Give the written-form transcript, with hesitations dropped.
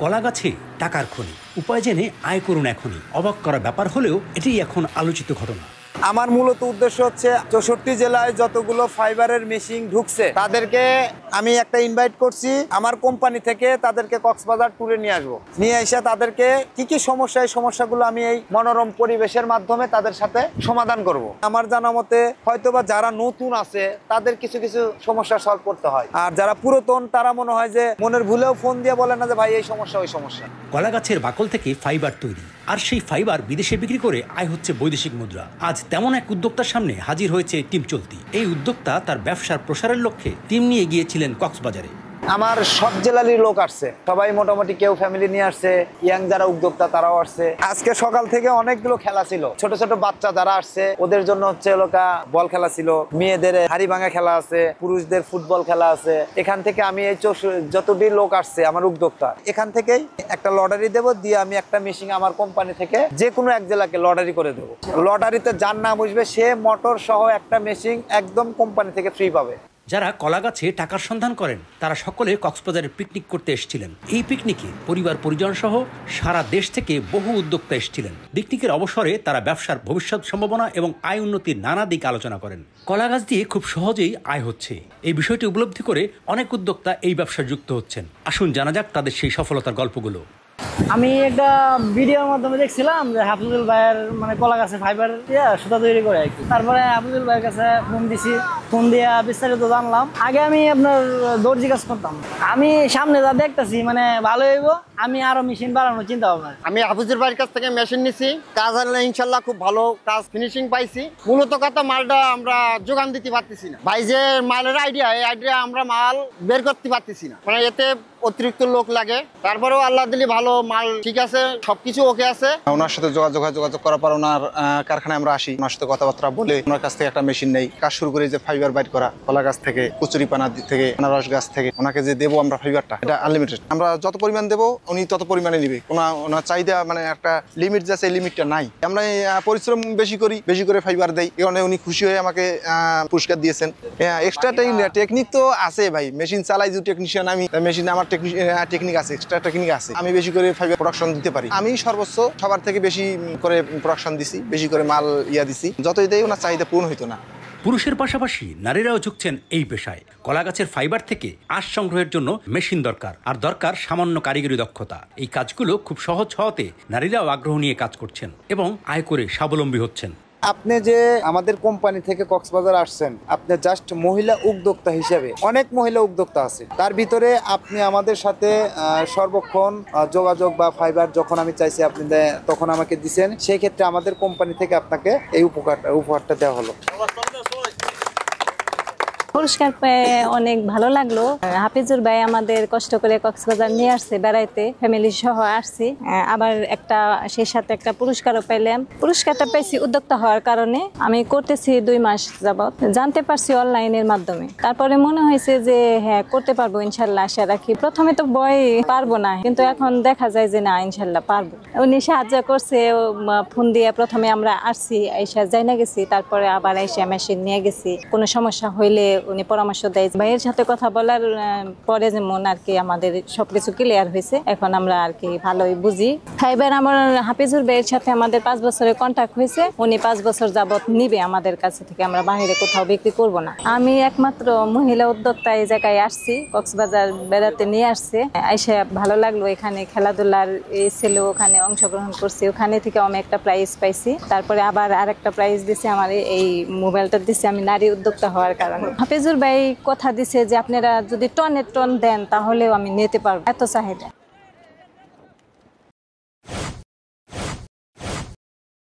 কলাগাছে টাকার খনি, উপায় জেনে আয় করুন এখনই। অবাক করা ব্যাপার হলেও এটি এখন আলোচিত ঘটনা। আমার মূলত উদ্দেশ্য হচ্ছে 64 জেলায় যতগুলো ফাইবারের মেশিন ঢুকছে তাদেরকে আমি একটা ইনভাইট করছি আমার কোম্পানি থেকে, তাদেরকে কক্সবাজার ট্যুরে নিয়ে আসবো। নিয়ে এসে তাদেরকে কি কি সমস্যা, এই সমস্যাগুলো আমি এই মনোরম পরিবেশের মাধ্যমে তাদের সাথে সমাধান করব। আমার জানা মতে হয়তোবা যারা নতুন আছে তাদের কিছু কিছু সমস্যা সলভ করতে হয়, আর যারা পুরাতন তারা মনে হয় যে মনের ভুলেও ফোন দিয়ে বলে না যে ভাই এই সমস্যা ওই সমস্যা। কলাগাছের বাকল থেকে ফাইবার তৈরি, আর সেই ফাইবার বিদেশে বিক্রি করে আয় হচ্ছে বৈদেশিক মুদ্রা। আজ তেমন এক উদ্যোক্তার সামনে হাজির হয়েছে টিম চলতি। এই উদ্যোক্তা তার ব্যবসার প্রসারের লক্ষ্যে টিম নিয়ে গিয়েছিলেন কক্সবাজারে। আমার সব জেলারই লোক আসছে, সবাই মোটামুটি, কেউ ফ্যামিলি নিয়ে আসছে, ইয়াং যারা উদ্যোক্তা তারাও আসছে। আজকে সকাল থেকে অনেকগুলো খেলা ছিল, ছোট ছোট বাচ্চা যারা আসছে ওদের জন্য হচ্ছে লোকা বল খেলা ছিল, মেয়েদের হাড়ি ভাঙা খেলা আছে, পুরুষদের ফুটবল খেলা আছে। এখান থেকে আমি এই যতটি লোক আসছে আমার উদ্যোক্তা, এখান থেকেই একটা লটারি দেবো, দিয়ে আমি একটা মেশিন আমার কোম্পানি থেকে যে কোনো এক জেলাকে লটারি করে দেবো। লটারিতে যার নাম বসবে সে মোটর সহ একটা মেশিন একদম কোম্পানি থেকে ফ্রি পাবে। যারা কলাগাছে টাকার সন্ধান করেন তারা সকলে কক্সবাজারে পিকনিক করতে এসেছিলেন। এই পিকনিকে পরিবার পরিজন সহ সারা দেশ থেকে বহু উদ্যোক্তা এসেছিলেন। পিকনিকের অবসরে তারা ব্যবসার ভবিষ্যৎ সম্ভাবনা এবং আয় উন্নতির নানা দিক আলোচনা করেন। কলাগাছ দিয়ে খুব সহজেই আয় হচ্ছে, এই বিষয়টি উপলব্ধি করে অনেক উদ্যোক্তা এই ব্যবসায় যুক্ত হচ্ছেন। আসুন জানা যাক তাদের সেই সফলতার গল্পগুলো। আমি একটা ভিডিওর মাধ্যমে দেখছিলাম যে হাফিজুল ভাইয়ের কলা গাছে ফাইবার দিয়ে সুতা তৈরি করে আর কি। তারপরে হাফিজুল ভাইয়ের কাছে ফোন দিছি, ফোন দিয়ে বিস্তারিত জানলাম। আগে আমি আপনার দর্জি কাজ করতাম, আমি সামনে যা দেখতেছি ভালো হইব, আমি আরো মেশিন বাড়ানোর চিন্তা ভাবনা। আমি হাফিজুল ভাইয়ের কাছ থেকে মেশিন নিছি, কাজ হলে ইনশাল্লাহ খুব ভালো কাজ ফিনিশিং পাইছি। মূলত কথা মালটা আমরা যোগান দিতে পারতেছি না, ভাই যে মালের আইডিয়া, এই আইডিয়া আমরা মাল বের করতে পারতেছি না, এতে অতিরিক্ত লোক লাগে। তারপরেও আল্লাহ দিলি ভালো মাল ঠিক আছে, সবকিছু ওকে আছে। ওনার সাথে যোগাযোগ করার পর ওনার কারখানায় আমরা আসি, ওনার সাথে কথাবার্তা বলে ওনার কাছ থেকে একটা মেশিন নেই, কাজ শুরু করি যে ফাইবার বাইট করা কলা গাছ থেকে, কচুরিপানা থেকে, আনারস গাছ থেকে। ওনাকে যে দেবো আমরা ফাইবারটা, এটা আনলিমিটেড, আমরা যত পরিমাণ দেবো উনি তত পরিমাণে নিবে। ওনার চাহিদা একটা লিমিট আছে, এই লিমিটটা নাই। আমরা পরিশ্রম বেশি করি, বেশি করে ফাইবার দেই, এখানে উনি খুশি হয়ে আমাকে পুরস্কার দিয়েছেন। এক্সট্রা টেকনিক তো আছে ভাই, মেশিন চালাই যে টেকনিশিয়ান আমি, মেশিনে আমার টেকনিক আছে, এক্সট্রা টেকনিক আছে। আমি বেশি করে ফাইবার প্রোডাকশন দিতে পারি, আমি সর্বোচ্চ সবার থেকে বেশি করে প্রোডাকশন দিছি, বেশি করে মাল দিছি। যতই দেয় ওনার চাহিদা পূরণ হইতো না। পুরুষের পাশাপাশি নারীরাও ঝুঁকছেন এই পেশায়। কলাগাছের ফাইবার থেকে আঁশ সংগ্রহের জন্য মেশিন দরকার, আর দরকার সামান্য কারিগরি দক্ষতা। এই কাজগুলো খুব সহজ হওয়াতে নারীরাও আগ্রহ নিয়ে কাজ করছেন এবং আয় করে স্বাবলম্বী হচ্ছেন। আপনি যে আমাদের কোম্পানি থেকে কক্সবাজার আসছেন, আপনি জাস্ট মহিলা উদ্যোক্তা হিসেবে, অনেক মহিলা উদ্যোক্তা আছে, তার ভিতরে আপনি আমাদের সাথে সর্বক্ষণ যোগাযোগ বা ফাইবার যখন আমি চাইছি আপনি তখন আমাকে দিচ্ছেন। সেই ক্ষেত্রে আমাদের কোম্পানি থেকে আপনাকে এই উপহারটা দেওয়া হলো। পুরস্কার পেয়ে অনেক ভালো লাগলো। হাফিজুর ভাই আমাদের কষ্ট করে কক্সবাজার নিয়ে আসছে বেড়াইতে, ফ্যামিলি সহ আসছি। আবার সেই সাথে একটা পুরস্কারও পাইলাম। পুরস্কারটা পাইছি উদ্যোক্তা হওয়ার কারণে। আমি করতেছি 2 মাস যাবত, জানতে পারছি অনলাইনের মাধ্যমে। তারপরে মনে হয়েছে যে হ্যাঁ করতে পারবো ইনশাল্লাহ, আশা রাখি। প্রথমে তো ভয় পারবো না, কিন্তু এখন দেখা যায় যে না ইনশাল্লাহ পারবো। উনি সাহায্য করছে, ফোন দিয়ে প্রথমে আমরা আসছি, আইসা যাই না গেছি, তারপরে আবার আইসা মেশিন নিয়ে গেছি। কোনো সমস্যা হইলে উনি পরামর্শ দেয়। ভাইয়ের সাথে কথা বলার পরে যেমন আর কি আমাদের সবকিছু ক্লিয়ার হয়েছে, এখন আমরা আর কি ভালোই বুঝি। ফাইবার আমার হাফিজুর ভাইয়ের সাথে আমাদের 5 বছরের কন্ট্যাক্ট হয়েছে, উনি 5 বছর যাবত নিবে আমাদের কাছে থেকে, আমরা বাইরে কোথাও বিক্রি করব না। আমি একমাত্র মহিলা উদ্যোক্তা এই জায়গায় আসছি, কক্সবাজার বেড়াতে নিয়ে আসছে। আইসা ভালো লাগলো, এখানে খেলাধুলার ছিল, ওখানে অংশগ্রহণ করছি, ওখানে থেকে আমি একটা প্রাইজ পাইছি। তারপরে আবার আরেকটা প্রাইজ দিছে আমার, এই মোবাইলটা দিছে আমি নারী উদ্যোক্তা হওয়ার কারণে। হাফিজুর ভাই কথা দিছে যে আপনারা যদি টনে টন দেন তাহলেও আমি নিতে পারবো, এত চাহিদা।